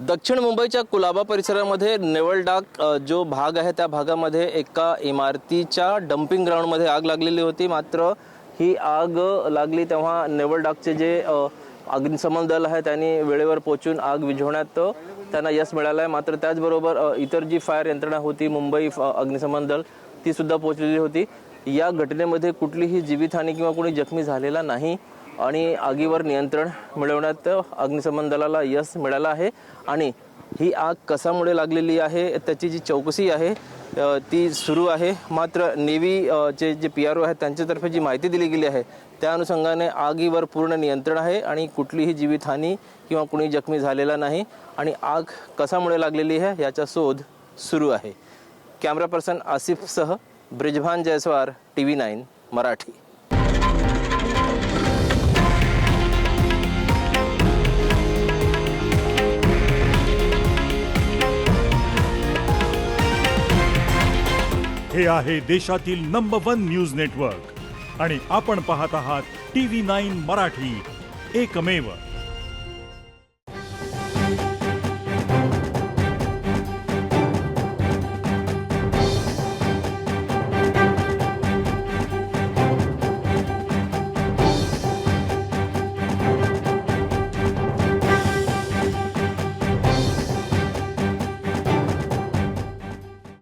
दक्षिण मुंबईच्या कुलाबा परिसरामध्ये नेवल डाक जो भाग आहे त्या भागामध्ये एका इमारतीच्या डम्पिंग ग्राउंडमध्ये आग लागलेली होती। मात्र ही आग लागली तेव्हा नेवल डाकचे जे अग्निशमन दल आहे त्यांनी वेळेवर पोहोचून आग विझवण्यात त्यांना यश मिळालं आहे। मात्र त्याचबरोबर इतर जी फायर यंत्रणा होती मुंबई अग्निशमन दल ती सुद्धा पोहोचलेली होती। या घटनेमध्ये कुठलीही जीवितहानी किंवा कोणी जखमी झालेला नाही आणि आगीवर नियंत्रण मिळवण्यात अग्निशमन दलाला यश मिळालं आहे। आणि ही आग कशामुळे लागलेली आहे त्याची जी चौकशी आहे ती सुरू आहे। मात्र नेव्ही जे PRO आहेत त्यांच्यातर्फे जी माहिती दिली गेली आहे त्या अनुषंगाने आगीवर पूर्ण नियंत्रण आहे आणि कुठलीही जीवितहानी किंवा कोणी जखमी झालेला नाही आणि आग कशामुळे लागलेली आहे याचा शोध सुरू आहे। कॅमेरा पर्सन आसिफसह ब्रिजभान जयस्वार TV9 मराठी। हे आहे देशातील नंबर 1 न्यूज नेटवर्क आणि आपण पाहत आहात TV9 मराठी, एकमेव।